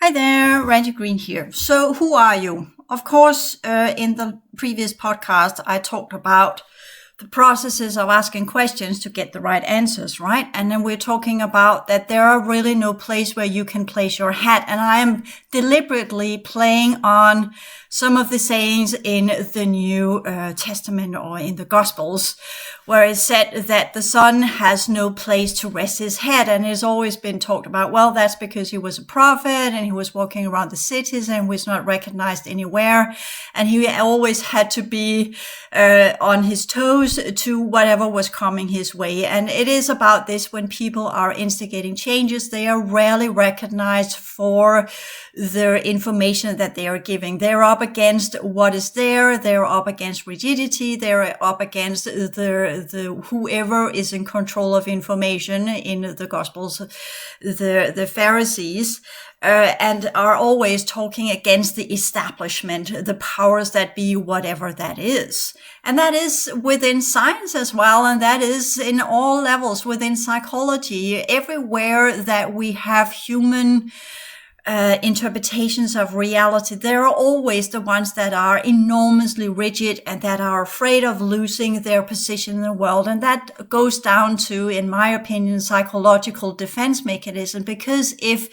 Hi there, Randy Green here. So who are you? Of course, in the previous podcast, I talked about the processes of asking questions to get the right answers, right? And then we're talking about that there are really no place where you can place your hat. And I am deliberately playing on some of the sayings in the New Testament or in the Gospels, where it's said that the Son has no place to rest his head. And it's always been talked about, well, that's because he was a prophet and he was walking around the cities and was not recognized anywhere. And he always had to be on his toes to whatever was coming his way. And it is about this: when people are instigating changes, they are rarely recognized for the information that they are giving. They're up against what is there. They're up against rigidity. They're up against the whoever is in control of information in the Gospels, the Pharisees. And are always talking against the establishment, the powers that be, whatever that is. And that is within science as well, and that is in all levels within psychology. Everywhere that we have human interpretations of reality, there are always the ones that are enormously rigid and that are afraid of losing their position in the world. And that goes down to, in my opinion, psychological defense mechanism, because if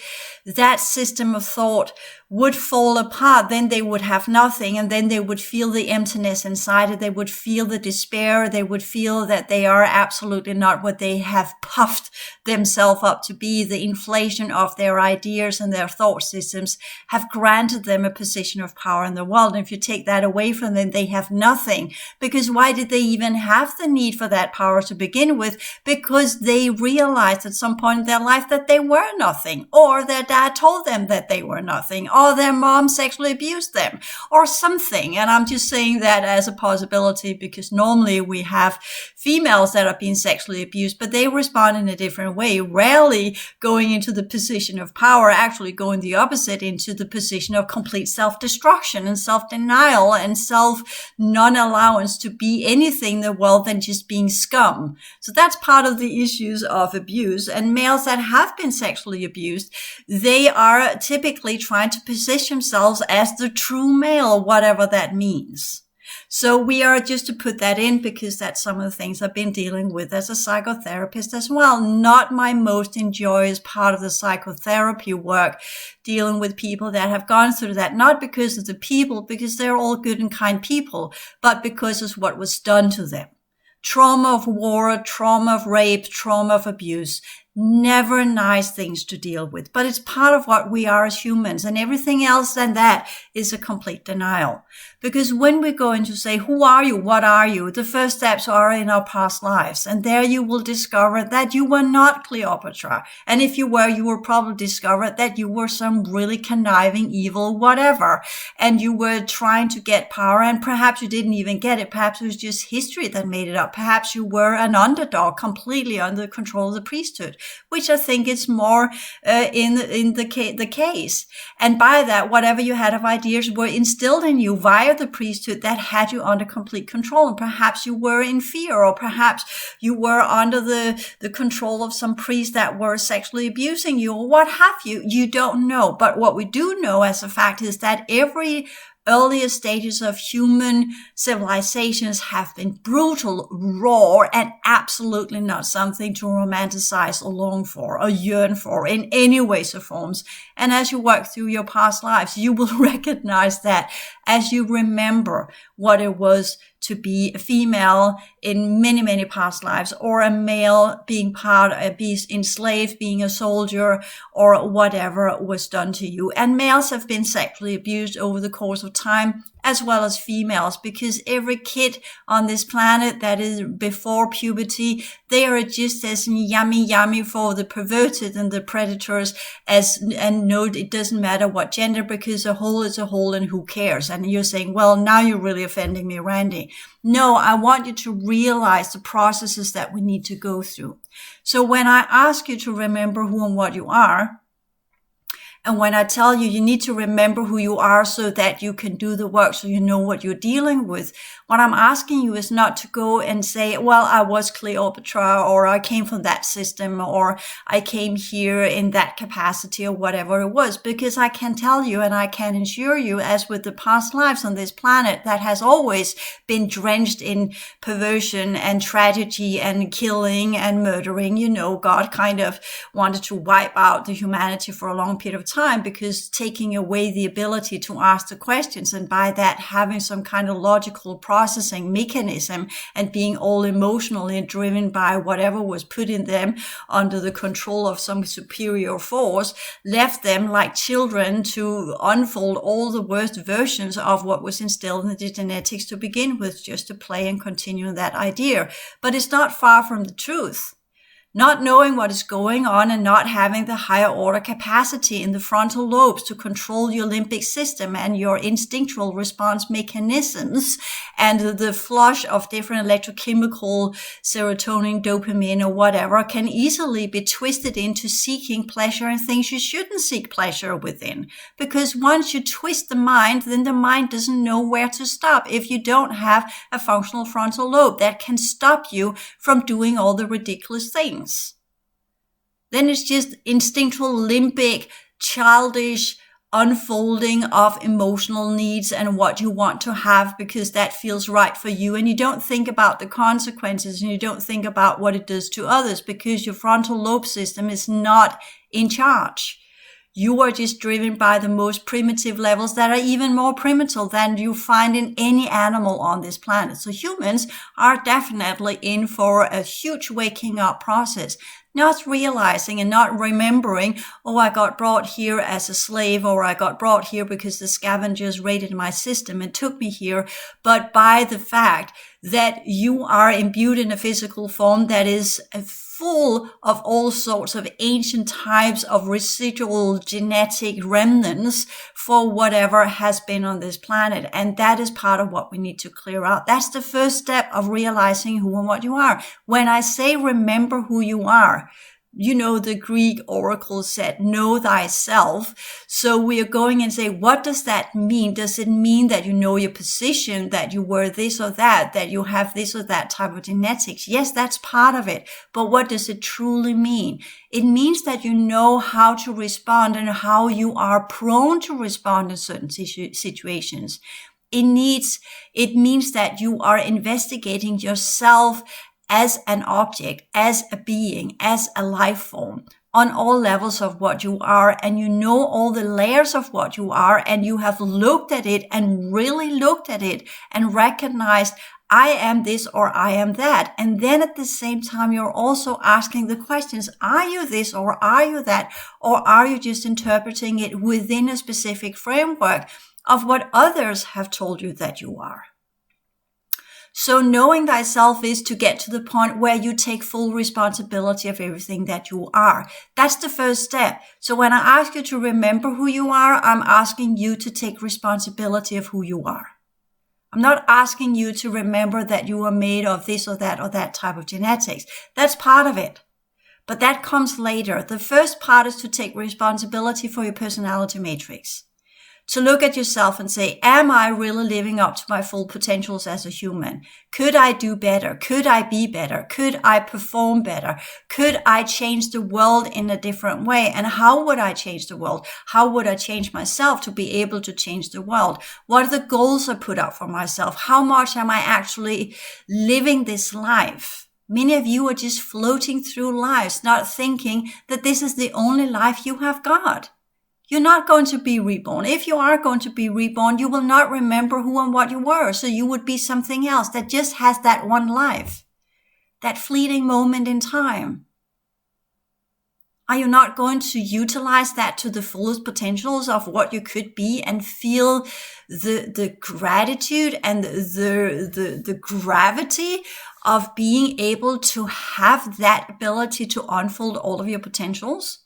that system of thought would fall apart, then they would have nothing, and then they would feel the emptiness inside it. They would feel the despair. They would feel that they are absolutely not what they have puffed themselves up to be. The inflation of their ideas and their thought systems have granted them a position of power in the world. And if you take that away from them, they have nothing. Because why did they even have the need for that power to begin with? Because they realized at some point in their life that they were nothing, or their dad told them that they were nothing, or their mom sexually abused them, or something. And I'm just saying that as a possibility, because normally we have females that are being sexually abused, but they respond in a different way, rarely going into the position of power, actually going the opposite, into the position of complete self-destruction and self-denial and self-non-allowance to be anything in the world than just being scum. So that's part of the issues of abuse. And males that have been sexually abused, they are typically trying to position themselves as the true male, whatever that means. So we are, just to put that in, because that's some of the things I've been dealing with as a psychotherapist as well. Not my most enjoyous part of the psychotherapy work, dealing with people that have gone through that, not because of the people, because they're all good and kind people, but because of what was done to them. Trauma of war, trauma of rape, trauma of abuse. Never nice things to deal with, but it's part of what we are as humans, and everything else than that is a complete denial. Because when we go in to say, who are you? What are you? The first steps are in our past lives, and there you will discover that you were not Cleopatra. And if you were, you will probably discover that you were some really conniving, evil, whatever, and you were trying to get power, and perhaps you didn't even get it. Perhaps it was just history that made it up. Perhaps you were an underdog, completely under control of the priesthood, which I think is more in the case. And by that, whatever you had of ideas were instilled in you via the priesthood that had you under complete control. And perhaps you were in fear, or perhaps you were under the control of some priests that were sexually abusing you, or what have you. You don't know. But what we do know as a fact is that every earlier stages of human civilizations have been brutal, raw, and absolutely not something to romanticize or long for or yearn for in any ways or forms. And as you work through your past lives, you will recognize that as you remember what it was to be a female in many, many past lives, or a male being enslaved, being a soldier, or whatever was done to you. And males have been sexually abused over the course of time, as well as females, because every kid on this planet that is before puberty, they are just as yummy for the perverted and the predators and no, it doesn't matter what gender, because a hole is a hole and who cares? And you're saying, well, now you're really offending me, Randy. No, I want you to realize the processes that we need to go through. So when I ask you to remember who and what you are, And when I tell you, you need to remember who you are so that you can do the work, so you know what you're dealing with. What I'm asking you is not to go and say, well, I was Cleopatra, or I came from that system, or I came here in that capacity, or whatever it was, because I can tell you and I can assure you, as with the past lives on this planet, that has always been drenched in perversion and tragedy and killing and murdering. You know, God kind of wanted to wipe out the humanity for a long period of time, because taking away the ability to ask the questions, and by that having some kind of logical processing mechanism and being all emotionally driven by whatever was put in them under the control of some superior force, left them like children to unfold all the worst versions of what was instilled in the genetics to begin with, just to play and continue that idea. But it's not far from the truth. Not knowing what is going on and not having the higher order capacity in the frontal lobes to control your limbic system and your instinctual response mechanisms, and the flush of different electrochemical serotonin, dopamine, or whatever, can easily be twisted into seeking pleasure in things you shouldn't seek pleasure within. Because once you twist the mind, then the mind doesn't know where to stop if you don't have a functional frontal lobe that can stop you from doing all the ridiculous things. Then it's just instinctual, limbic, childish unfolding of emotional needs and what you want to have because that feels right for you. And you don't think about the consequences, and you don't think about what it does to others, because your frontal lobe system is not in charge. You are just driven by the most primitive levels that are even more primitive than you find in any animal on this planet. So humans are definitely in for a huge waking up process. Not realizing and not remembering, oh, I got brought here as a slave, or I got brought here because the scavengers raided my system and took me here, but by the fact that you are imbued in a physical form that is full of all sorts of ancient types of residual genetic remnants for whatever has been on this planet. And that is part of what we need to clear out. That's the first step of realizing who and what you are. When I say remember who you are, you know, the Greek oracle said, know thyself. So we are going and say, what does that mean? Does it mean that you know your position, that you were this or that you have this or that type of genetics? Yes, that's part of it. But what does it truly mean? It means that you know how to respond and how you are prone to respond in certain situations. It means that you are investigating yourself as an object, as a being, as a life form, on all levels of what you are, and you know all the layers of what you are, and you have looked at it and really looked at it and recognized, I am this or I am that. And then at the same time, you're also asking the questions, are you this or are you that? Or are you just interpreting it within a specific framework of what others have told you that you are? So knowing thyself is to get to the point where you take full responsibility of everything that you are. That's the first step. So when I ask you to remember who you are, I'm asking you to take responsibility of who you are. I'm not asking you to remember that you are made of this or that type of genetics. That's part of it. But that comes later. The first part is to take responsibility for your personality matrix. To look at yourself and say, am I really living up to my full potentials as a human? Could I do better? Could I be better? Could I perform better? Could I change the world in a different way? And how would I change the world? How would I change myself to be able to change the world? What are the goals I put out for myself? How much am I actually living this life? Many of you are just floating through lives, not thinking that this is the only life you have got. You're not going to be reborn. If you are going to be reborn, you will not remember who and what you were. So you would be something else that just has that one life, that fleeting moment in time. Are you not going to utilize that to the fullest potentials of what you could be and feel the gratitude and the gravity of being able to have that ability to unfold all of your potentials?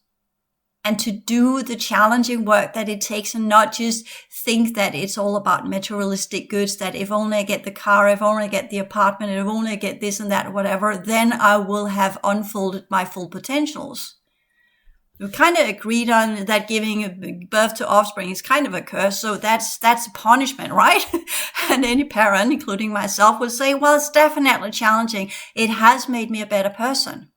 And to do the challenging work that it takes, and not just think that it's all about materialistic goods, that if only I get the car, if only I get the apartment, if only I get this and that, whatever, then I will have unfolded my full potentials. We kind of agreed on that giving birth to offspring is kind of a curse, so that's a punishment, right? And any parent, including myself, would say, well, it's definitely challenging. It has made me a better person.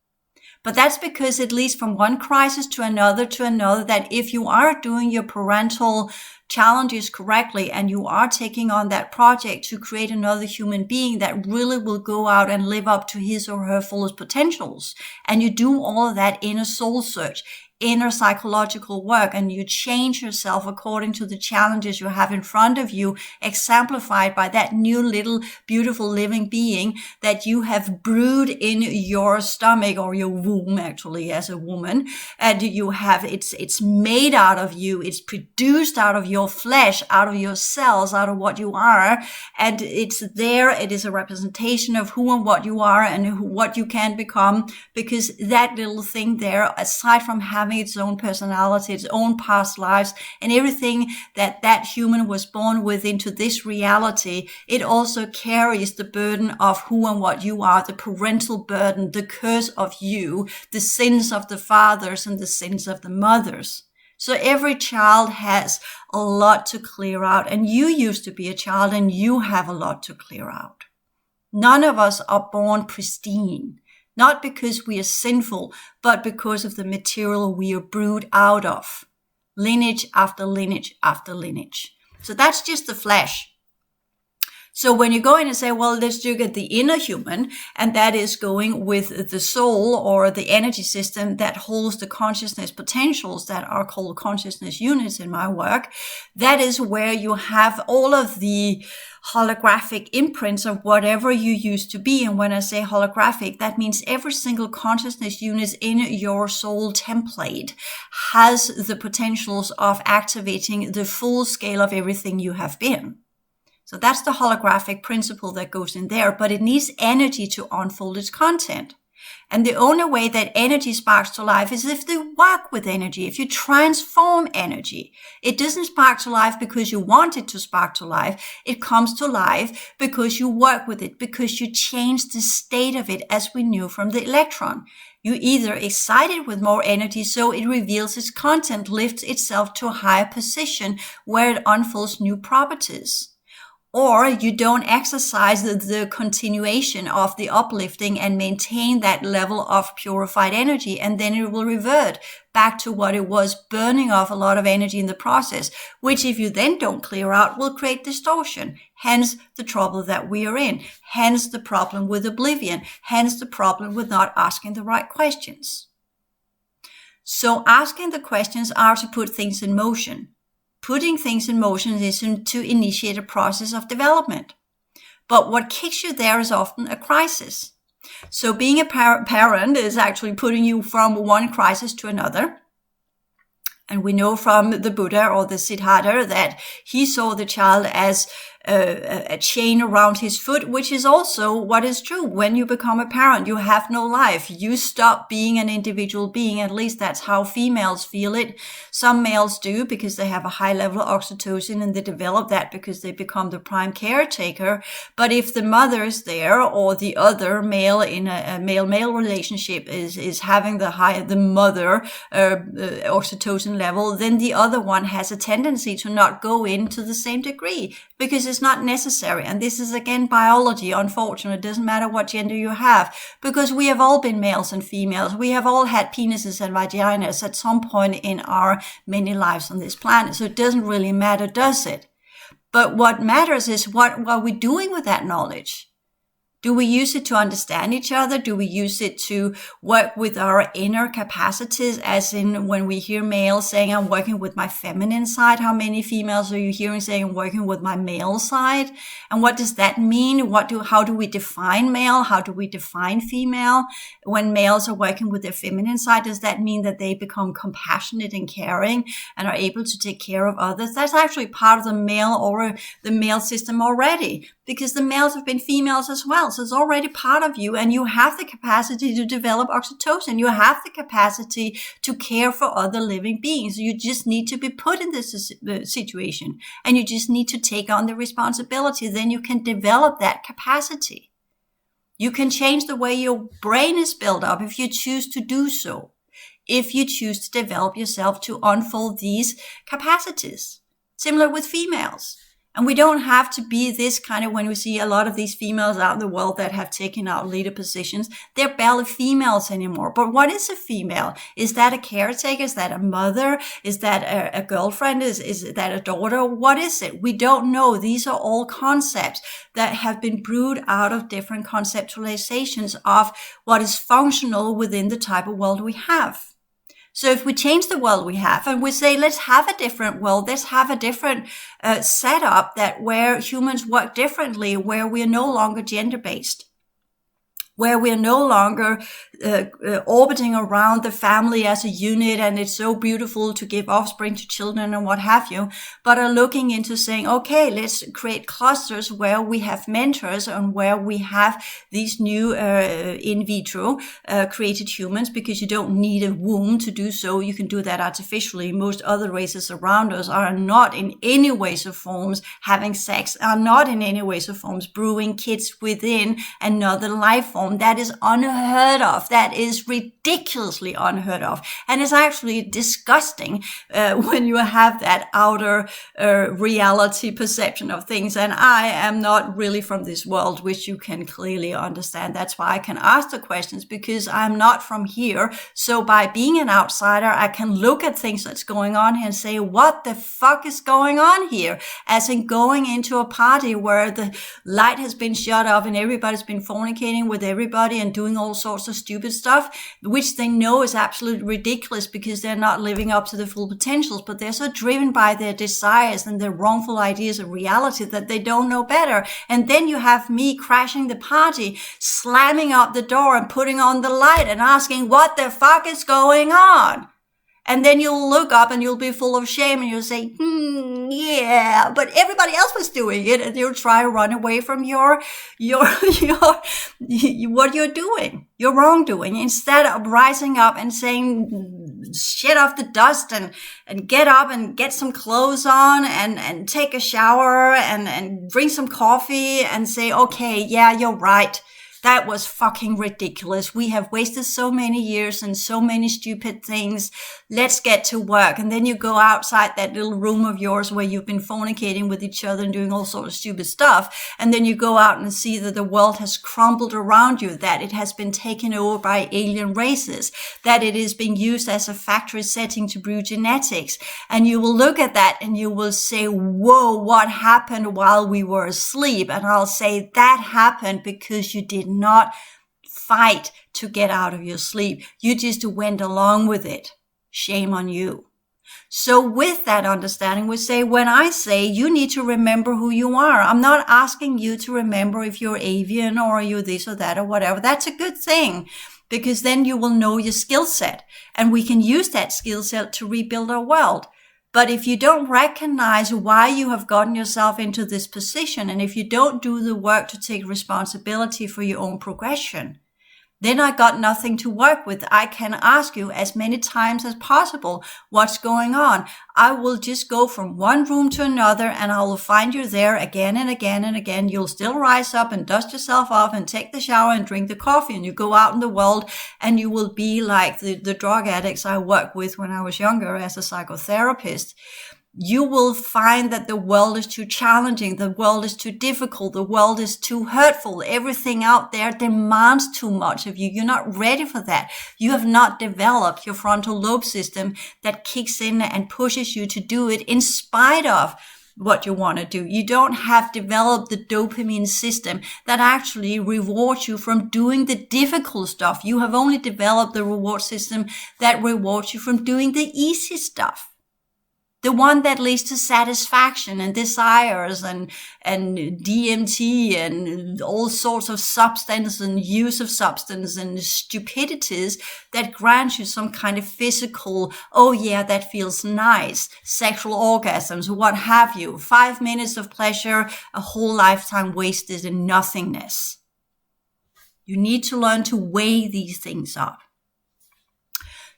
But that's because it leads from one crisis to another, that if you are doing your parental challenges correctly and you are taking on that project to create another human being that really will go out and live up to his or her fullest potentials, and you do all of that inner soul search, inner psychological work, and you change yourself according to the challenges you have in front of you, exemplified by that new little beautiful living being that you have brewed in your stomach or your womb, actually, as a woman. And you have, it's made out of you, it's produced out of your flesh, out of your cells, out of what you are. And it's there, it is a representation of who and what you are and what you can become, because that little thing there, aside from having its own personality, its own past lives, and everything that human was born with into this reality, it also carries the burden of who and what you are, the parental burden, the curse of you, the sins of the fathers and the sins of the mothers. So every child has a lot to clear out, and you used to be a child and you have a lot to clear out. None of us are born pristine. Not because we are sinful, but because of the material we are brewed out of. Lineage after lineage after lineage. So that's just the flesh. So when you go in and say, well, let's look at the inner human, and that is going with the soul or the energy system that holds the consciousness potentials that are called consciousness units in my work, that is where you have all of the holographic imprints of whatever you used to be. And when I say holographic, that means every single consciousness unit in your soul template has the potentials of activating the full scale of everything you have been. So that's the holographic principle that goes in there, but it needs energy to unfold its content. And the only way that energy sparks to life is if they work with energy, if you transform energy. It doesn't spark to life because you want it to spark to life. It comes to life because you work with it, because you change the state of it, as we knew from the electron. You either excite it with more energy so it reveals its content, lifts itself to a higher position where it unfolds new properties. Or you don't exercise the continuation of the uplifting and maintain that level of purified energy, and then it will revert back to what it was, burning off a lot of energy in the process, which if you then don't clear out will create distortion. Hence the trouble that we are in. Hence the problem with oblivion. Hence the problem with not asking the right questions. So asking the questions are to put things in motion. Putting things in motion is to initiate a process of development. But what kicks you there is often a crisis. So being a parent is actually putting you from one crisis to another. And we know from the Buddha or the Siddhartha that he saw the child as a chain around his foot, which is also what is true. When you become a parent, you have no life. You stop being an individual being. At least that's how females feel it. Some males do because they have a high level of oxytocin and they develop that because they become the prime caretaker. But if the mother is there or the other male in a male-male relationship is having the mother oxytocin level, then the other one has a tendency to not go in to the same degree because it's not necessary. And this is again biology, unfortunately. It doesn't matter what gender you have, because we have all been males and females. We have all had penises and vaginas at some point in our many lives on this planet. So it doesn't really matter, does it? But what matters is what are we doing with that knowledge? Do we use it to understand each other? Do we use it to work with our inner capacities? As in when we hear males saying, I'm working with my feminine side, how many females are you hearing saying, I'm working with my male side? And what does that mean? How do we define male? How do we define female? When males are working with their feminine side, does that mean that they become compassionate and caring and are able to take care of others? That's actually part of the male or the male system already, because the males have been females as well. So it's already part of you, and you have the capacity to develop oxytocin. You have the capacity to care for other living beings. You just need to be put in this situation, and you just need to take on the responsibility. Then you can develop that capacity. You can change the way your brain is built up if you choose to do so. if you choose to develop yourself to unfold these capacities. Similar with females. And we don't have to be this kind of, when we see a lot of these females out in the world that have taken out leader positions, they're barely females anymore. But what is a female? Is that a caretaker? Is that a mother? Is that a girlfriend? Is that a daughter? What is it? We don't know. These are all concepts that have been brewed out of different conceptualizations of what is functional within the type of world we have. So if we change the world we have and we say, let's have a different world, let's have a different setup that where humans work differently, where we are no longer gender-based, where we are no longer orbiting around the family as a unit, and it's so beautiful to give offspring to children and what have you, but are looking into saying, okay, let's create clusters where we have mentors and where we have these new in vitro created humans, because you don't need a womb to do so. You can do that artificially. Most other races around us are not in any ways or forms having sex, are not in any ways or forms brewing kids within another life form. That is unheard of. That is ridiculously unheard of. And it's actually disgusting when you have that outer reality perception of things. And I am not really from this world, which you can clearly understand. That's why I can ask the questions, because I'm not from here. So by being an outsider, I can look at things that's going on here and say, what the fuck is going on here? As in going into a party where the light has been shut off and everybody's been fornicating with everybody and doing all sorts of stupid stuff, which they know is absolutely ridiculous because they're not living up to the full potentials, but they're so driven by their desires and their wrongful ideas of reality that they don't know better. And then you have me crashing the party, slamming up the door and putting on the light and asking, what the fuck is going on? And then you'll look up and you'll be full of shame and you'll say, yeah, but everybody else was doing it. And you'll try to run away from what you're doing, your wrongdoing, instead of rising up and saying, shit off the dust and get up and get some clothes on and take a shower and drink some coffee and say, okay, yeah, you're right. That was fucking ridiculous. We have wasted so many years and so many stupid things. Let's get to work. And then you go outside that little room of yours where you've been fornicating with each other and doing all sorts of stupid stuff. And then you go out and see that the world has crumbled around you, that it has been taken over by alien races, that it is being used as a factory setting to brew genetics. And you will look at that and you will say, whoa, what happened while we were asleep? And I'll say that happened because you did not fight to get out of your sleep. You just went along with it. Shame on you. So with that understanding, we say, when I say you need to remember who you are, I'm not asking you to remember if you're avian or you're this or that or whatever. That's a good thing, because then you will know your skill set and we can use that skill set to rebuild our world. But if you don't recognize why you have gotten yourself into this position, and if you don't do the work to take responsibility for your own progression, then I got nothing to work with. I can ask you as many times as possible what's going on. I will just go from one room to another and I will find you there again and again and again. You'll still rise up and dust yourself off and take the shower and drink the coffee, and you go out in the world and you will be like the drug addicts I worked with when I was younger as a psychotherapist. You will find that the world is too challenging, the world is too difficult, the world is too hurtful. Everything out there demands too much of you. You're not ready for that. You have not developed your frontal lobe system that kicks in and pushes you to do it in spite of what you want to do. You don't have developed the dopamine system that actually rewards you from doing the difficult stuff. You have only developed the reward system that rewards you from doing the easy stuff. The one that leads to satisfaction and desires and DMT and all sorts of substance and use of substance and stupidities that grants you some kind of physical, oh yeah, that feels nice, sexual orgasms, what have you. 5 minutes of pleasure, a whole lifetime wasted in nothingness. You need to learn to weigh these things up.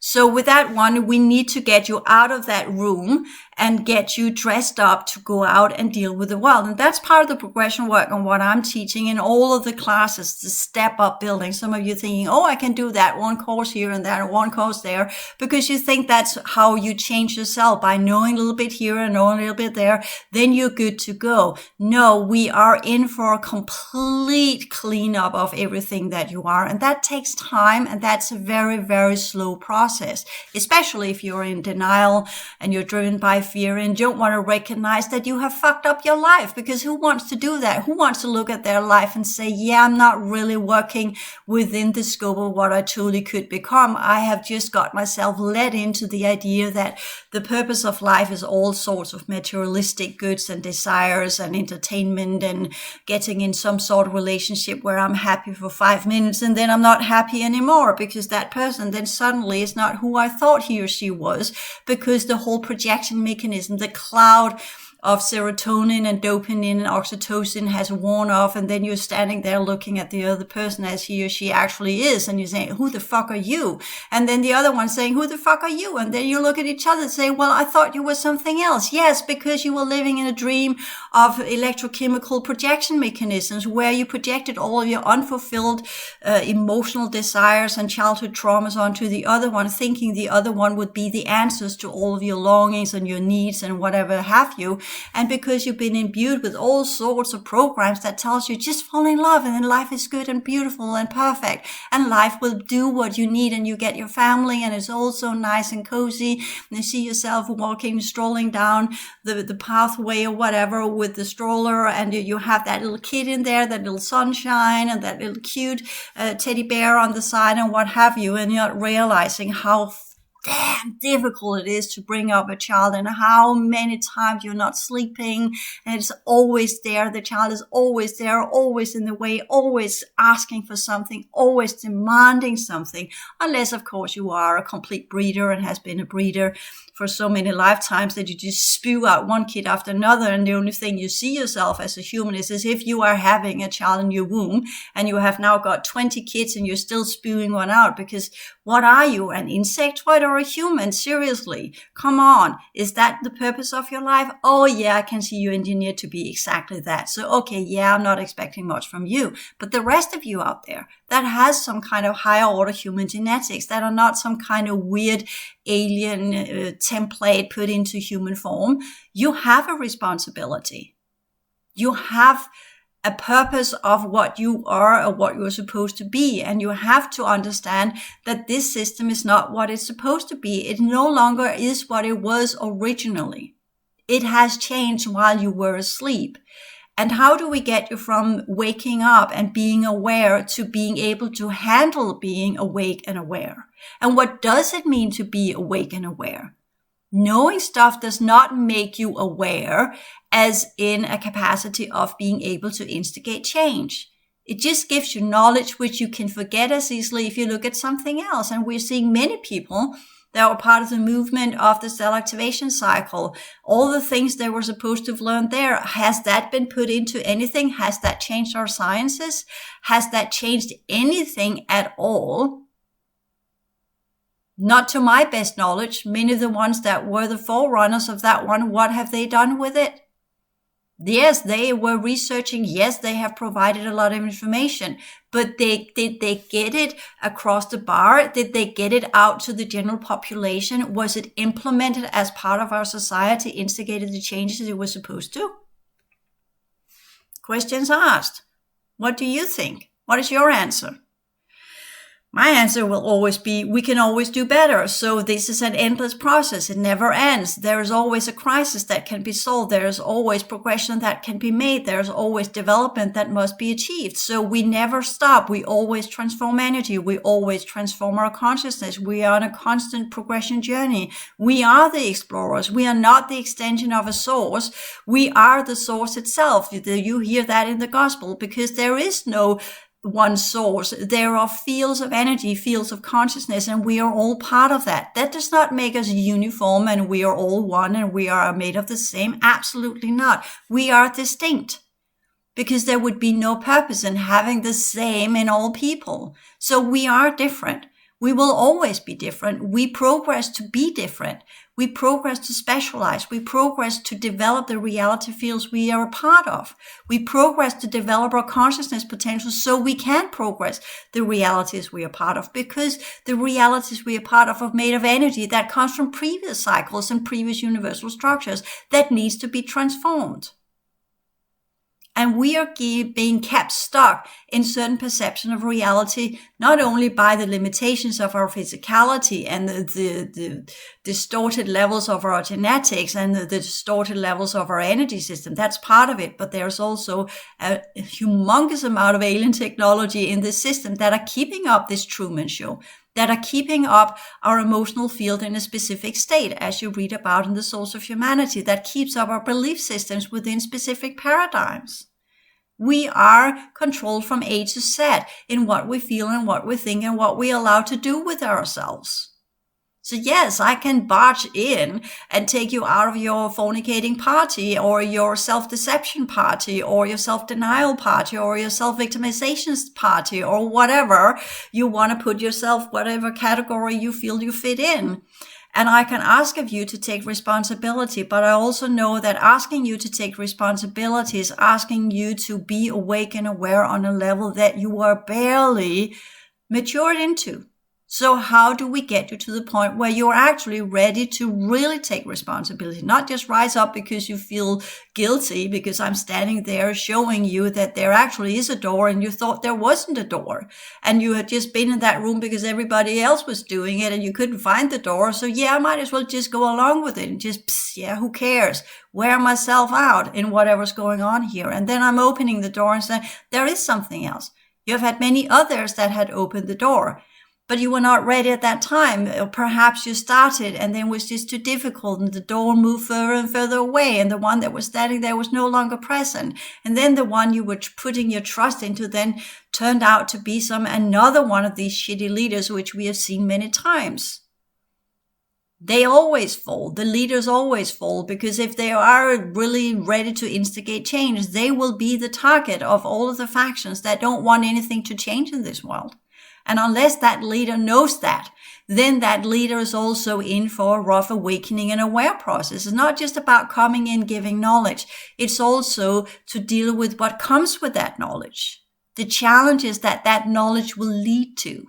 So with that one, we need to get you out of that room and get you dressed up to go out and deal with the world. And that's part of the progression work on what I'm teaching in all of the classes, the step up building. Some of you thinking, oh, I can do that one course here and that one course there, because you think that's how you change yourself, by knowing a little bit here and knowing a little bit there, then you're good to go. No, we are in for a complete cleanup of everything that you are. And that takes time, and that's a very, very slow process, especially if you're in denial and you're driven by fear and don't want to recognize that you have fucked up your life. Because who wants to do that? Who wants to look at their life and say, yeah, I'm not really working within the scope of what I truly could become. I have just got myself led into the idea that the purpose of life is all sorts of materialistic goods and desires and entertainment and getting in some sort of relationship where I'm happy for 5 minutes and then I'm not happy anymore, because that person then suddenly is not who I thought he or she was, because the whole projection mechanism, the cloud of serotonin and dopamine and oxytocin has worn off, and then you're standing there looking at the other person as he or she actually is, and you're saying, who the fuck are you? And then the other one saying, who the fuck are you? And then you look at each other and say, well, I thought you were something else. Yes, because you were living in a dream of electrochemical projection mechanisms where you projected all of your unfulfilled emotional desires and childhood traumas onto the other one, thinking the other one would be the answers to all of your longings and your needs and whatever have you. And because you've been imbued with all sorts of programs that tells you just fall in love and then life is good and beautiful and perfect and life will do what you need, and you get your family and it's all so nice and cozy, and you see yourself walking, strolling down the pathway or whatever with the stroller, and you have that little kid in there, that little sunshine and that little cute teddy bear on the side and what have you, and you're not realizing how damn difficult it is to bring up a child, and how many times you're not sleeping and it's always there. The child is always there, always in the way, always asking for something, always demanding something, unless of course you are a complete breeder and has been a breeder for so many lifetimes that you just spew out one kid after another, and the only thing you see yourself as a human is as if you are having a child in your womb and you have now got 20 kids and you're still spewing one out, because what are you, an insectoid or a human? Seriously, come on. Is that the purpose of your life? Oh yeah, I can see you engineered to be exactly that. So okay, yeah, I'm not expecting much from you, but the rest of you out there that has some kind of higher order human genetics, that are not some kind of weird alien template put into human form, you have a responsibility. You have a purpose of what you are or what you're supposed to be. And you have to understand that this system is not what it's supposed to be. It no longer is what it was originally. It has changed while you were asleep. And how do we get you from waking up and being aware to being able to handle being awake and aware? And what does it mean to be awake and aware? Knowing stuff does not make you aware, as in a capacity of being able to instigate change. It just gives you knowledge which you can forget as easily if you look at something else. And we're seeing many people that were part of the movement of the cell activation cycle. All the things they were supposed to have learned there, has that been put into anything? Has that changed our sciences? Has that changed anything at all? Not to my best knowledge. Many of the ones that were the forerunners of that one, what have they done with it? Yes, they were researching. Yes, they have provided a lot of information, but did they get it across the bar? Did they get it out to the general population? Was it implemented as part of our society, instigated the changes it was supposed to? Questions asked. What do you think? What is your answer? My answer will always be, we can always do better. So this is an endless process. It never ends. There is always a crisis that can be solved. There is always progression that can be made. There's always development that must be achieved. So we never stop. We always transform energy. We always transform our consciousness. We are on a constant progression journey. We are the explorers. We are not the extension of a source. We are the source itself. You hear that in the gospel, because there is no one source. There are fields of energy, fields of consciousness, and we are all part of that. That does not make us uniform and we are all one and we are made of the same. Absolutely not. We are distinct, because there would be no purpose in having the same in all people. So we are different. We will always be different. We progress to be different. We progress to specialize. We progress to develop the reality fields we are a part of. We progress to develop our consciousness potential so we can progress the realities we are part of, because the realities we are part of are made of energy that comes from previous cycles and previous universal structures that needs to be transformed. And we are being kept stuck in certain perception of reality, not only by the limitations of our physicality and the distorted levels of our genetics and the distorted levels of our energy system. That's part of it. But there's also a humongous amount of alien technology in this system that are keeping up this Truman Show, that are keeping up our emotional field in a specific state, as you read about in The Source of Humanity, that keeps up our belief systems within specific paradigms. We are controlled from A to Z in what we feel and what we think and what we allow to do with ourselves. So yes, I can barge in and take you out of your fornicating party or your self-deception party or your self-denial party or your self-victimization party or whatever you want to put yourself, whatever category you feel you fit in. And I can ask of you to take responsibility, but I also know that asking you to take responsibility is asking you to be awake and aware on a level that you are barely matured into. So how do we get you to the point where you're actually ready to really take responsibility, not just rise up because you feel guilty because I'm standing there showing you that there actually is a door and you thought there wasn't a door and you had just been in that room because everybody else was doing it and you couldn't find the door. So yeah, I might as well just go along with it and just, who cares? Wear myself out in whatever's going on here. And then I'm opening the door and saying, there is something else. You have had many others that had opened the door, but you were not ready at that time. Or perhaps you started and then it was just too difficult and the door moved further and further away and the one that was standing there was no longer present. And then the one you were putting your trust into then turned out to be another one of these shitty leaders, which we have seen many times. They always fall. The leaders always fall because if they are really ready to instigate change, they will be the target of all of the factions that don't want anything to change in this world. And unless that leader knows that, then that leader is also in for a rough awakening and aware process. It's not just about coming in, giving knowledge. It's also to deal with what comes with that knowledge, the challenges that that knowledge will lead to.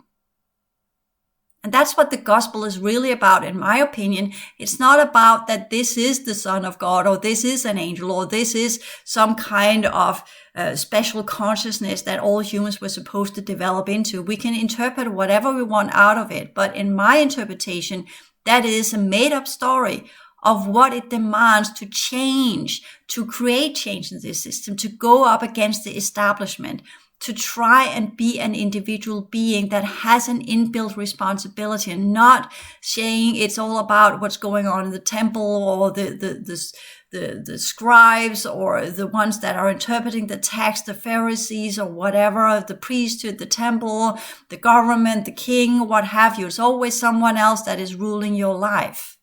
And that's what the gospel is really about, in my opinion. It's not about that this is the Son of God, or this is an angel, or this is some kind of special consciousness that all humans were supposed to develop into. We can interpret whatever we want out of it. But in my interpretation, that is a made-up story of what it demands to change, to create change in this system, to go up against the establishment, to try and be an individual being that has an inbuilt responsibility and not saying it's all about what's going on in the temple or the scribes or the ones that are interpreting the text, the Pharisees or whatever, the priesthood, the temple, the government, the king, what have you. It's always someone else that is ruling your life.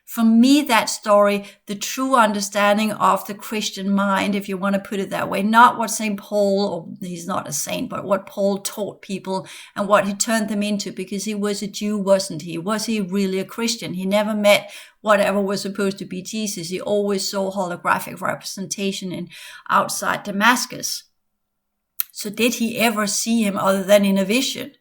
For me, that story, the true understanding of the Christian mind, if you want to put it that way, not what St. Paul, or he's not a saint, but what Paul taught people and what he turned them into, because he was a Jew, wasn't he? Was he really a Christian? He never met whatever was supposed to be Jesus. He always saw holographic representation in outside Damascus. So did he ever see him other than in a vision?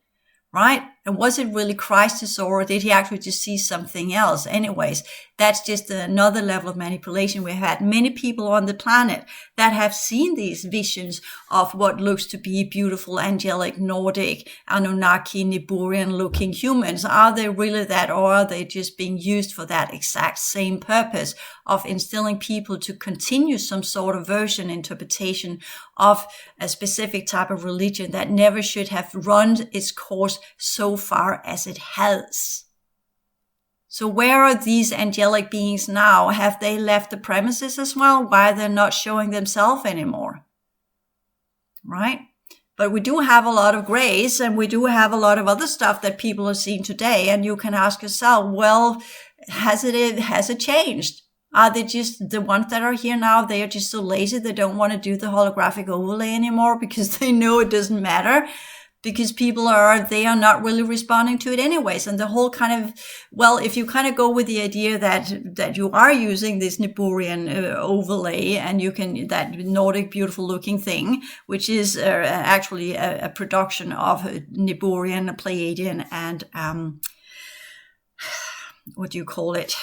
Right? And was it really Christ he saw, or did he actually just see something else? Anyways, that's just another level of manipulation. We've had many people on the planet that have seen these visions of what looks to be beautiful, angelic, Nordic, Anunnaki, Niburian looking humans. Are they really that, or are they just being used for that exact same purpose of instilling people to continue some sort of version, interpretation of a specific type of religion that never should have run its course so far as it has? So where are these angelic beings now? Have they left the premises as well? Why they're not showing themselves anymore? Right? But we do have a lot of grace, and we do have a lot of other stuff that people are seeing today. And you can ask yourself, well, has it changed? Are they just the ones that are here now? They are just so lazy. They don't want to do the holographic overlay anymore because they know it doesn't matter. because they are not really responding to it anyways. And the whole kind of, well, if you kind of go with the idea that you are using this Niburian overlay, and you can, that Nordic beautiful looking thing, which is actually a production of Niburian, Pleiadian, and what do you call it?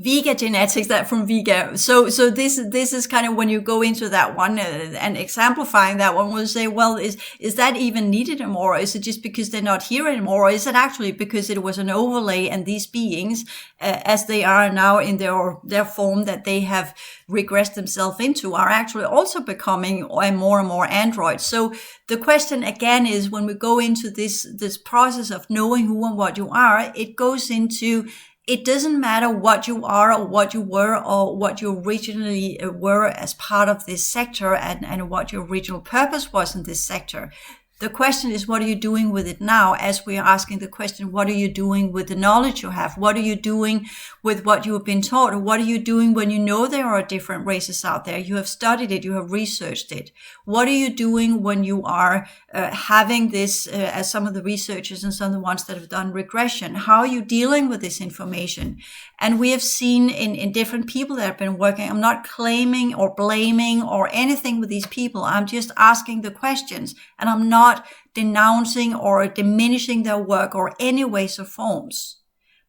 Vega genetics, that from Vega. So this is kind of when you go into that one and exemplifying that one, we'll say, well, is that even needed anymore? Or is it just because they're not here anymore? Or is it actually because it was an overlay, and these beings, as they are now in their form that they have regressed themselves into, are actually also becoming more and more androids? So the question again is, when we go into this process of knowing who and what you are, it goes into, it doesn't matter what you are or what you were or what you originally were as part of this sector, and what your original purpose was in this sector. The question is, what are you doing with it now? As we are asking the question, what are you doing with the knowledge you have? What are you doing with what you have been taught? Or what are you doing when you know there are different races out there? You have studied it, you have researched it. What are you doing when you are having this, as some of the researchers and some of the ones that have done regression? How are you dealing with this information? And we have seen in different people that have been working, I'm not claiming or blaming or anything with these people. I'm just asking the questions, and I'm not denouncing or diminishing their work or any ways or forms.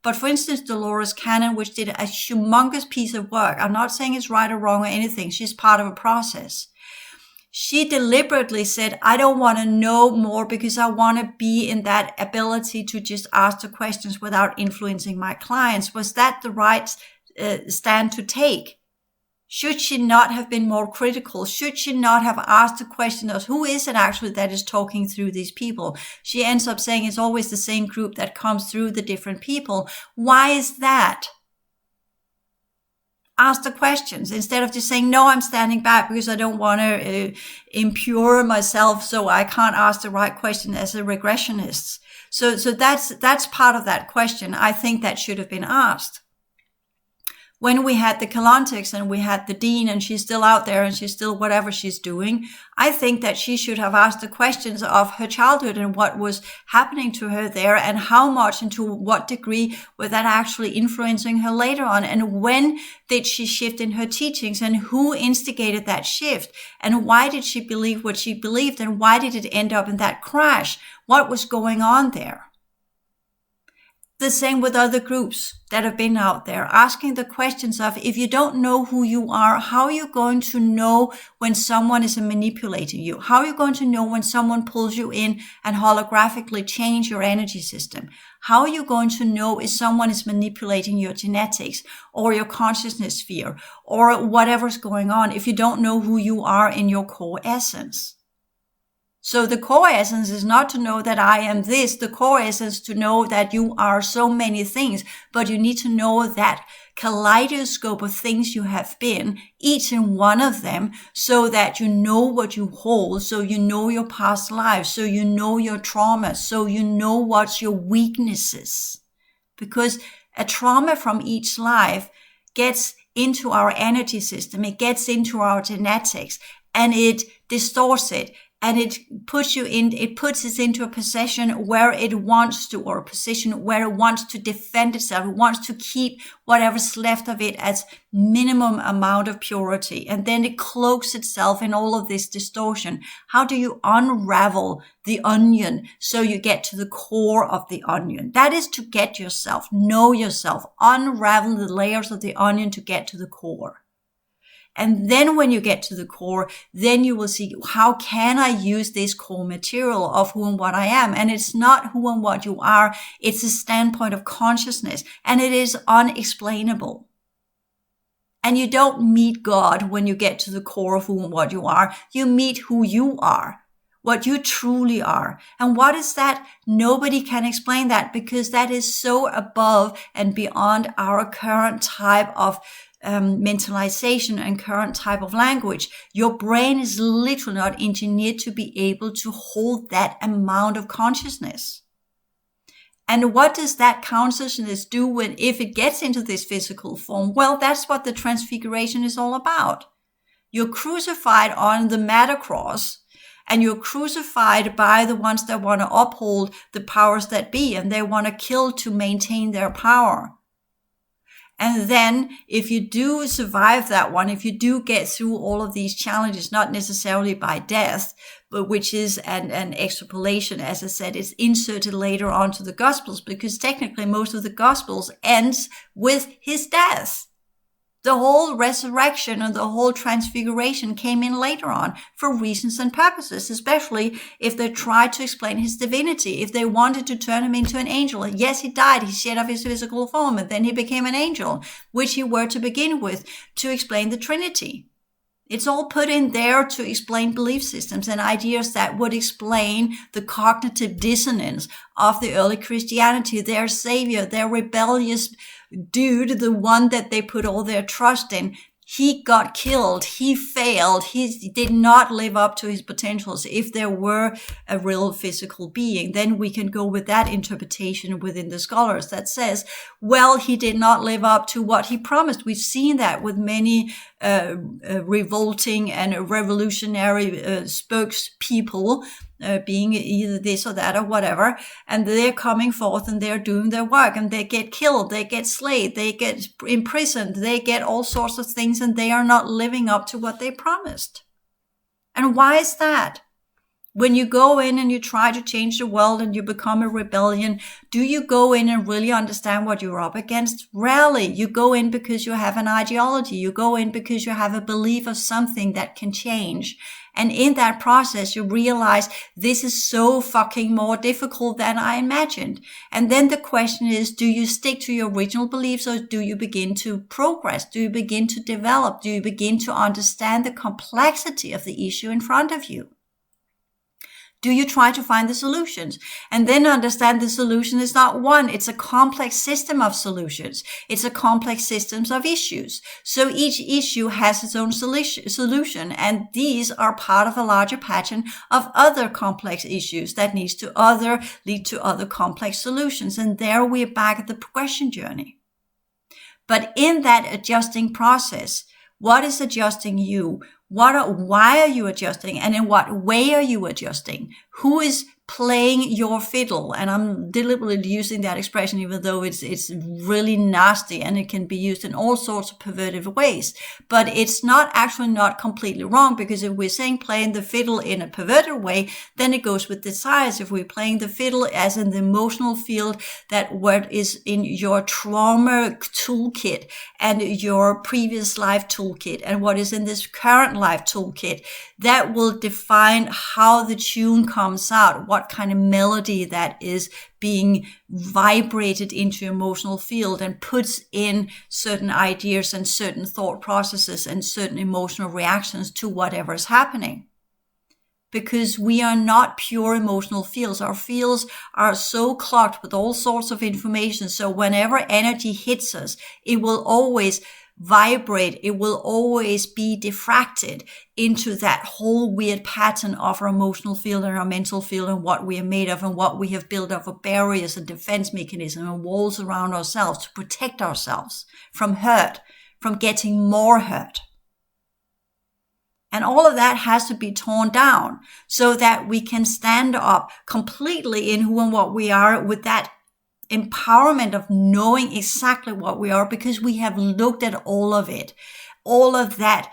But for instance, Dolores Cannon, which did a humongous piece of work, I'm not saying it's right or wrong or anything. She's part of a process. She deliberately said, I don't want to know more because I want to be in that ability to just ask the questions without influencing my clients. Was that the right stand to take? Should she not have been more critical? Should she not have asked the question of who is it actually that is talking through these people? She ends up saying it's always the same group that comes through the different people. Why is that? Ask the questions instead of just saying, no, I'm standing back because I don't want to impure myself, so I can't ask the right question as a regressionist. So that's part of that question. I think that should have been asked. When we had the Kalantics and we had the Dean, and she's still out there and she's still whatever she's doing, I think that she should have asked the questions of her childhood and what was happening to her there, and how much and to what degree was that actually influencing her later on, and when did she shift in her teachings, and who instigated that shift, and why did she believe what she believed, and why did it end up in that crash? What was going on there? The same with other groups that have been out there, asking the questions of, if you don't know who you are, how are you going to know when someone is manipulating you? How are you going to know when someone pulls you in and holographically change your energy system? How are you going to know if someone is manipulating your genetics or your consciousness sphere or whatever's going on if you don't know who you are in your core essence? So the core essence is not to know that I am this. The core essence is to know that you are so many things, but you need to know that kaleidoscope of things you have been, each and one of them, so that you know what you hold, so you know your past lives, so you know your trauma, so you know what's your weaknesses. Because a trauma from each life gets into our energy system, it gets into our genetics, and it distorts it. And it puts us into a position where it wants to, or a position where it wants to defend itself. It wants to keep whatever's left of it as minimum amount of purity. And then it cloaks itself in all of this distortion. How do you unravel the onion so you get to the core of the onion? That is to get yourself, know yourself, unravel the layers of the onion to get to the core. And then when you get to the core, then you will see, how can I use this core material of who and what I am? And it's not who and what you are. It's a standpoint of consciousness, and it is unexplainable. And you don't meet God when you get to the core of who and what you are. You meet who you are, what you truly are. And what is that? Nobody can explain that, because that is so above and beyond our current type of mentalization and current type of language. Your brain is literally not engineered to be able to hold that amount of consciousness. And what does that consciousness do if it gets into this physical form? Well, that's what the transfiguration is all about. You're crucified on the matter cross, And you're crucified by the ones that want to uphold the powers that be, and they want to kill to maintain their power. And then if you do survive that one, if you do get through all of these challenges, not necessarily by death, but which is an extrapolation, as I said, it's inserted later onto the Gospels, because technically most of the Gospels ends with his death. The whole resurrection and the whole transfiguration came in later on for reasons and purposes, especially if they tried to explain his divinity, if they wanted to turn him into an angel. Yes, he died, he shed off his physical form, and then he became an angel, which he were to begin with, to explain the Trinity. It's all put in there to explain belief systems and ideas that would explain the cognitive dissonance of the early Christianity, their savior, their rebellious dude, the one that they put all their trust in. He got killed. He failed. He did not live up to his potentials. If there were a real physical being, then we can go with that interpretation within the scholars that says, well, he did not live up to what he promised. We've seen that with many revolting and revolutionary spokespeople, being either this or that or whatever, and they're coming forth and they're doing their work, and they get killed, they get slayed, they get imprisoned, they get all sorts of things, and they are not living up to what they promised. And why is that? When you go in and you try to change the world and you become a rebellion, do you go in and really understand what you're up against? Rarely. You go in because you have an ideology. You go in because you have a belief of something that can change. And in that process, you realize this is so fucking more difficult than I imagined. And then the question is, do you stick to your original beliefs, or do you begin to progress? Do you begin to develop? Do you begin to understand the complexity of the issue in front of you? Do you try to find the solutions and then understand the solution is not one? It's a complex system of solutions. It's a complex system of issues. So each issue has its own solution, and these are part of a larger pattern of other complex issues that needs to lead to other complex solutions. And there we're back at the progression journey. But in that adjusting process, what is adjusting you? Why are you adjusting? And in what way are you adjusting? Who is playing your fiddle? And I'm deliberately using that expression, even though it's really nasty and it can be used in all sorts of perverted ways. But it's actually not completely wrong, because if we're saying playing the fiddle in a perverted way, then it goes with desires. If we're playing the fiddle as in the emotional field, that what is in your trauma toolkit and your previous life toolkit and what is in this current life toolkit, that will define how the tune comes out, what kind of melody that is being vibrated into your emotional field and puts in certain ideas and certain thought processes and certain emotional reactions to whatever is happening. Because we are not pure emotional fields. Our fields are so clogged with all sorts of information. So whenever energy hits us, it will always vibrate. It will always be diffracted into that whole weird pattern of our emotional field and our mental field and what we are made of and what we have built up of barriers and defense mechanisms and walls around ourselves to protect ourselves from hurt, from getting more hurt. And all of that has to be torn down so that we can stand up completely in who and what we are, with that empowerment of knowing exactly what we are, because we have looked at all of it, all of that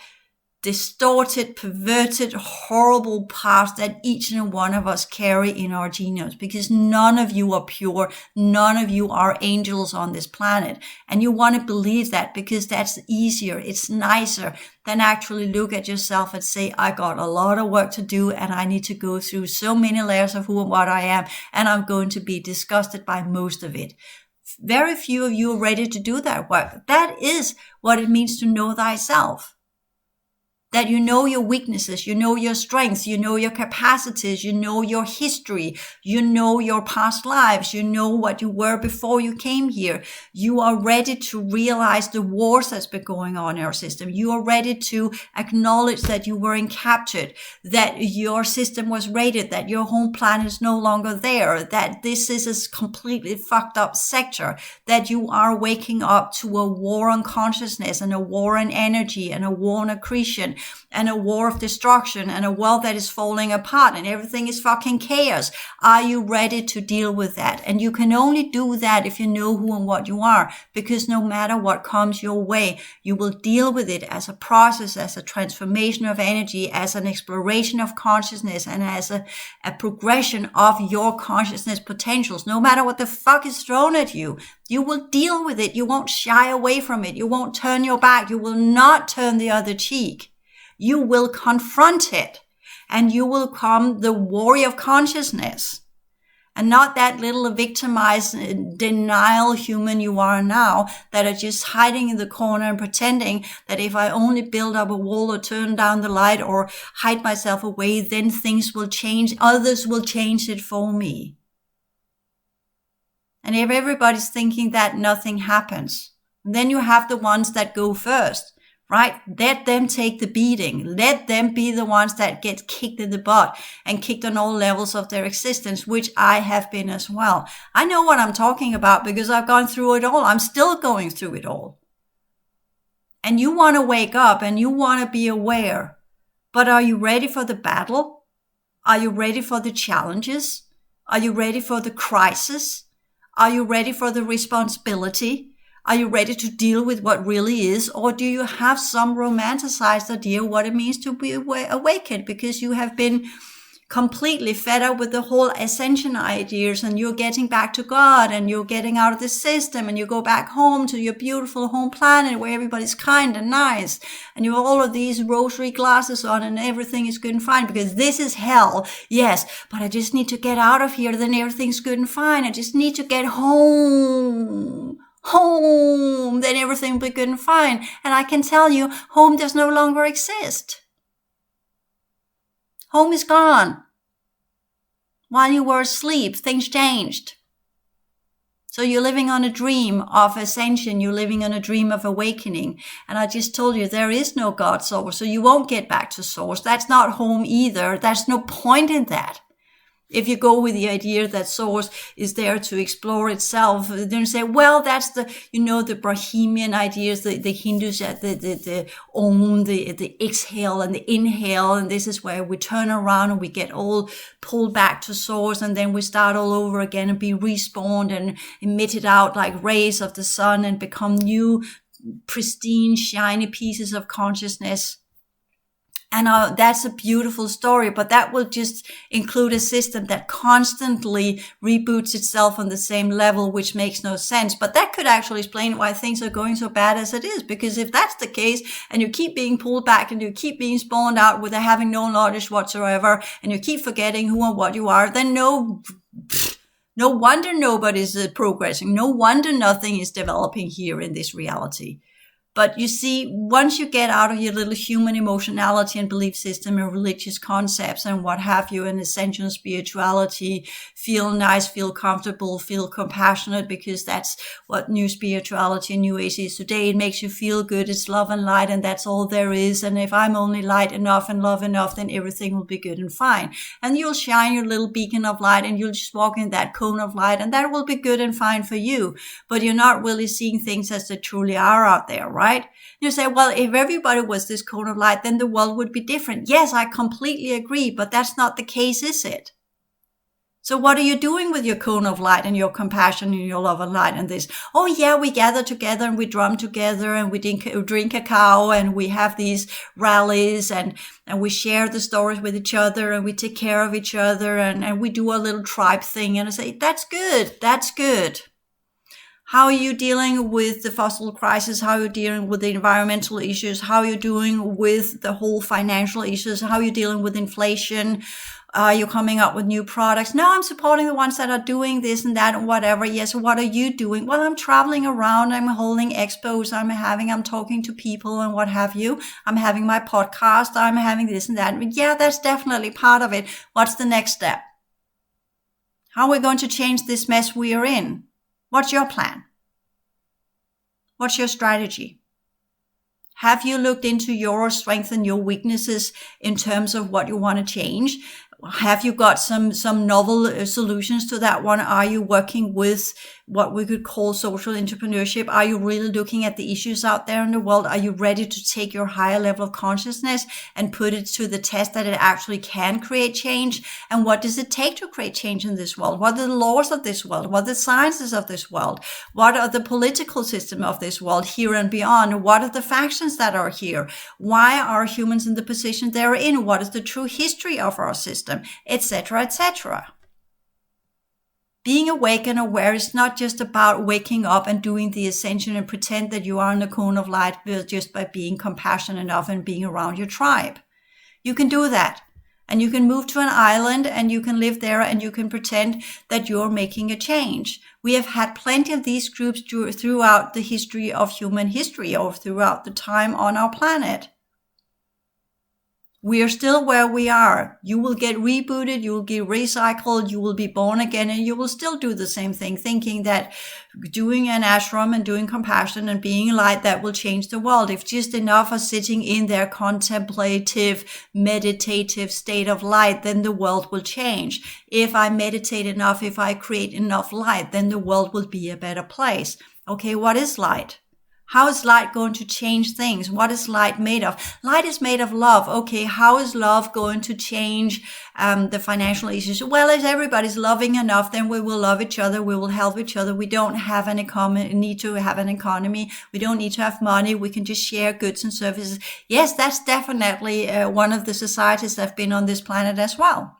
distorted, perverted, horrible past that each and one of us carry in our genomes, because none of you are pure. None of you are angels on this planet. And you want to believe that, because that's easier. It's nicer than actually look at yourself and say, I got a lot of work to do and I need to go through so many layers of who and what I am, and I'm going to be disgusted by most of it. Very few of you are ready to do that work. That is what it means to know thyself. That you know your weaknesses, you know your strengths, you know your capacities, you know your history, you know your past lives, you know what you were before you came here. You are ready to realize the wars that's been going on in our system. You are ready to acknowledge that you were captured, that your system was raided, that your home planet is no longer there, that this is a completely fucked up sector, that you are waking up to a war on consciousness and a war on energy and a war on accretion, and a war of destruction and a world that is falling apart and everything is fucking chaos. Are you ready to deal with that? And you can only do that if you know who and what you are, because no matter what comes your way, you will deal with it as a process, as a transformation of energy, as an exploration of consciousness, and as a progression of your consciousness potentials. No matter what the fuck is thrown at you, you will deal with it. You won't shy away from it. You won't turn your back. You will not turn the other cheek. You will confront it, and you will become the warrior of consciousness, and not that little victimized denial human you are now that are just hiding in the corner and pretending that if I only build up a wall or turn down the light or hide myself away, then things will change. Others will change it for me. And if everybody's thinking that, nothing happens. And then you have the ones that go first. Right? Let them take the beating. Let them be the ones that get kicked in the butt and kicked on all levels of their existence, which I have been as well. I know what I'm talking about because I've gone through it all. I'm still going through it all. And you want to wake up and you want to be aware. But are you ready for the battle? Are you ready for the challenges? Are you ready for the crisis? Are you ready for the responsibility? Are you ready to deal with what really is? Or do you have some romanticized idea of what it means to be awakened because you have been completely fed up with the whole ascension ideas and you're getting back to God and you're getting out of the system and you go back home to your beautiful home planet where everybody's kind and nice and you have all of these rosary glasses on and everything is good and fine because this is hell. Yes, but I just need to get out of here, then everything's good and fine. I just need to get home, then everything will be good and fine. And I can tell you, home does no longer exist. Home is gone. While you were asleep, things changed. So you're living on a dream of ascension. You're living on a dream of awakening. And I just told you there is no God source, so you won't get back to source. That's not home either. There's no point in that. If you go with the idea that source is there to explore itself, then you say, well, that's the Brahmian ideas, the Hindus, the Om, the exhale and the inhale. And this is where we turn around and we get all pulled back to source. And then we start all over again and be respawned and emitted out like rays of the sun and become new, pristine, shiny pieces of consciousness. And that's a beautiful story, but that will just include a system that constantly reboots itself on the same level, which makes no sense. But that could actually explain why things are going so bad as it is. Because if that's the case, and you keep being pulled back and you keep being spawned out without having no knowledge whatsoever, and you keep forgetting who and what you are, then no wonder nobody's progressing. No wonder nothing is developing here in this reality. But you see, once you get out of your little human emotionality and belief system and religious concepts and what have you, and essential spirituality, feel nice, feel comfortable, feel compassionate, because that's what new spirituality and new age is today. It makes you feel good. It's love and light, and that's all there is. And if I'm only light enough and love enough, then everything will be good and fine. And you'll shine your little beacon of light and you'll just walk in that cone of light, and that will be good and fine for you. But you're not really seeing things as they truly are out there, right? You say, well, if everybody was this cone of light, then the world would be different. Yes, I completely agree, but that's not the case, is it? So what are you doing with your cone of light and your compassion and your love and light and this? Oh yeah, we gather together and we drum together and we drink cacao and we have these rallies and we share the stories with each other and we take care of each other and we do a little tribe thing. And I say, that's good. That's good. How are you dealing with the fossil crisis? How are you dealing with the environmental issues? How are you doing with the whole financial issues? How are you dealing with inflation? Are you coming up with new products? No, I'm supporting the ones that are doing this and that and whatever. Yes, what are you doing? Well, I'm traveling around. I'm holding expos. I'm talking to people and what have you. I'm having my podcast. I'm having this and that. Yeah, that's definitely part of it. What's the next step? How are we going to change this mess we are in? What's your plan? What's your strategy? Have you looked into your strengths and your weaknesses in terms of what you want to change? Have you got some novel solutions to that one? Are you working with what we could call social entrepreneurship. Are you really looking at the issues out there in the world? Are you ready to take your higher level of consciousness and put it to the test that it actually can create change? And what does it take to create change in this world? What are the laws of this world? What are the sciences of this world? What are the political system of this world here and beyond? What are the factions that are here? Why are humans in the position they're in? What is the true history of our system, etc., etc.? Being awake and aware is not just about waking up and doing the ascension and pretend that you are in the cone of light just by being compassionate enough and being around your tribe. You can do that. And you can move to an island and you can live there and you can pretend that you're making a change. We have had plenty of these groups throughout the history of human history, or throughout the time on our planet. We are still where we are. You will get rebooted, you will get recycled, you will be born again, and you will still do the same thing, thinking that doing an ashram and doing compassion and being light, that will change the world. If just enough are sitting in their contemplative, meditative state of light, then the world will change. If I meditate enough, if I create enough light, then the world will be a better place. Okay, what is light? How is light going to change things? What is light made of? Light is made of love. Okay, how is love going to change the financial issues? Well, if everybody's loving enough, then we will love each other. We will help each other. We don't have need to have an economy. We don't need to have money. We can just share goods and services. Yes, that's definitely one of the societies that have been on this planet as well.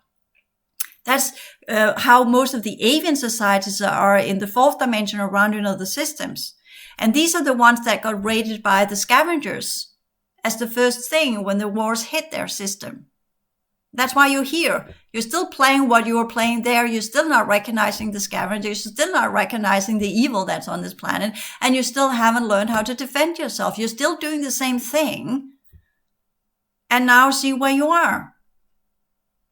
That's how most of the avian societies are in the fourth dimension around in other systems. And these are the ones that got raided by the scavengers as the first thing when the wars hit their system. That's why you're here. You're still playing what you were playing there. You're still not recognizing the scavengers. You're still not recognizing the evil that's on this planet. And you still haven't learned how to defend yourself. You're still doing the same thing. And now see where you are.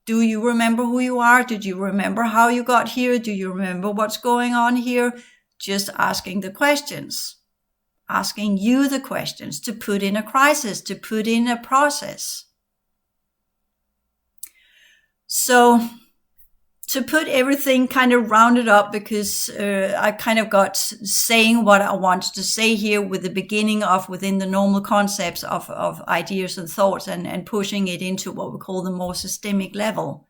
Do you remember who you are? Did you remember how you got here? Do you remember what's going on here? Just asking the questions, asking you the questions to put in a crisis, to put in a process. So to put everything kind of rounded up, because I kind of got saying what I wanted to say here with the beginning of within the normal concepts of ideas and thoughts and pushing it into what we call the more systemic level.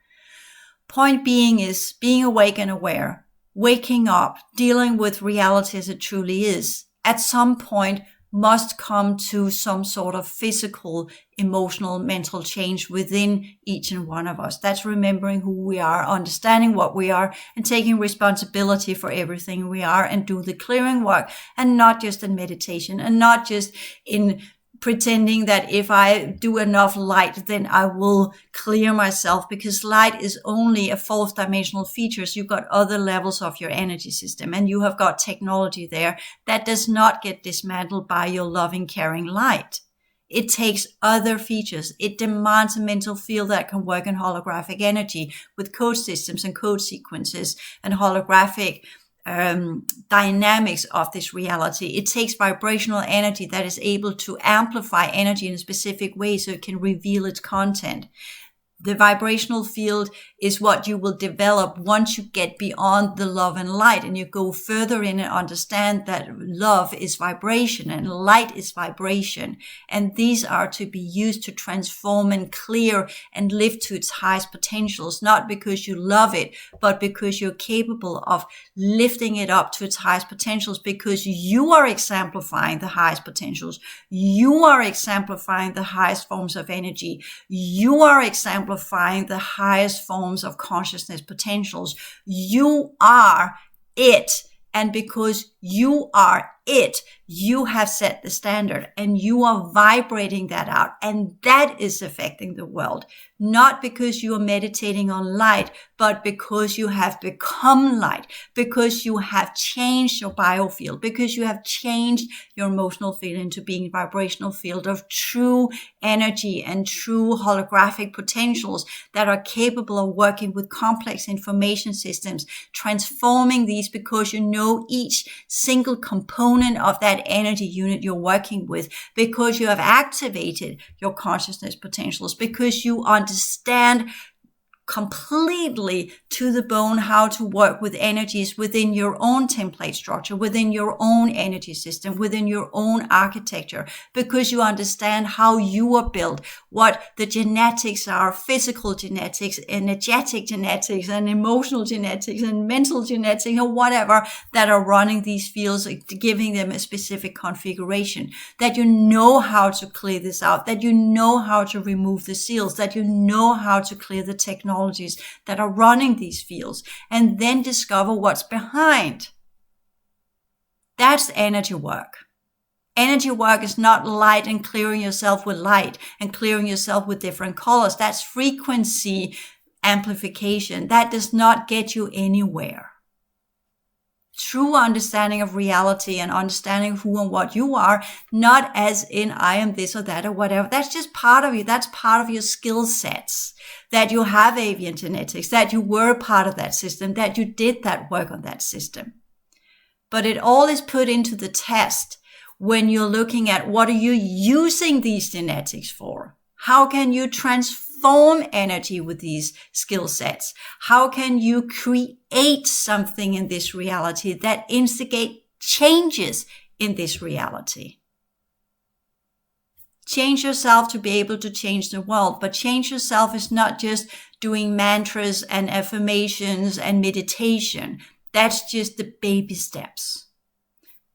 Point being is being awake and aware. Waking up, dealing with reality as it truly is, at some point must come to some sort of physical, emotional, mental change within each and one of us. That's remembering who we are, understanding what we are, and taking responsibility for everything we are, and do the clearing work, and not just in meditation, and not just in pretending that if I do enough light, then I will clear myself, because light is only a fourth dimensional feature. So you've got other levels of your energy system, and you have got technology there that does not get dismantled by your loving, caring light. It takes other features. It demands a mental field that can work in holographic energy with code systems and code sequences and holographic dynamics of this reality. It takes vibrational energy that is able to amplify energy in a specific way so it can reveal its content. The vibrational field is what you will develop once you get beyond the love and light and you go further in and understand that love is vibration and light is vibration. And these are to be used to transform and clear and lift to its highest potentials, not because you love it, but because you're capable of lifting it up to its highest potentials, because you are exemplifying the highest potentials. You are exemplifying the highest forms of energy. You are exemplifying the highest forms of consciousness potentials. You are it. And because you are it, you have set the standard and you are vibrating that out. And that is affecting the world, not because you are meditating on light, but because you have become light, because you have changed your biofield, because you have changed your emotional field into being a vibrational field of true energy and true holographic potentials that are capable of working with complex information systems, transforming these because you know each single component of that energy unit you're working with, because you have activated your consciousness potentials, because you understand completely to the bone how to work with energies within your own template structure, within your own energy system, within your own architecture, because you understand how you are built, what the genetics are, physical genetics, energetic genetics, and emotional genetics, and mental genetics, or whatever, that are running these fields, giving them a specific configuration, that you know how to clear this out, that you know how to remove the seals, that you know how to clear the technologies that are running these fields, and then discover what's behind. That's energy work. Energy work is not light and clearing yourself with light and clearing yourself with different colors. That's frequency amplification. That does not get you anywhere. True understanding of reality and understanding who and what you are, not as in I am this or that or whatever. That's just part of you. That's part of your skill sets, that you have avian genetics, that you were part of that system, that you did that work on that system. But it all is put into the test when you're looking at what are you using these genetics for? How can you transform energy with these skill sets? How can you create something in this reality that instigate changes in this reality? Change yourself to be able to change the world, but change yourself is not just doing mantras and affirmations and meditation. That's just the baby steps.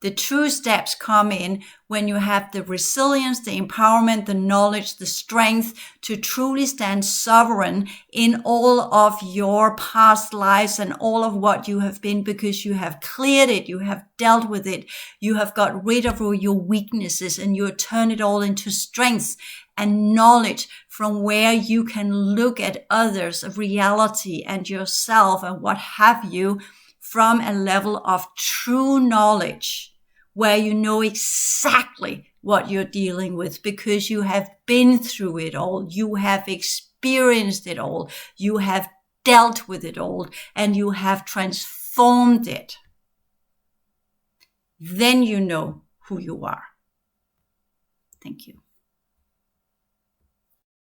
The true steps come in when you have the resilience, the empowerment, the knowledge, the strength to truly stand sovereign in all of your past lives and all of what you have been, because you have cleared it, you have dealt with it, you have got rid of all your weaknesses, and you turn it all into strength and knowledge from where you can look at others, reality, and yourself and what have you from a level of true knowledge, where you know exactly what you're dealing with because you have been through it all, you have experienced it all, you have dealt with it all, and you have transformed it. Then you know who you are. Thank you.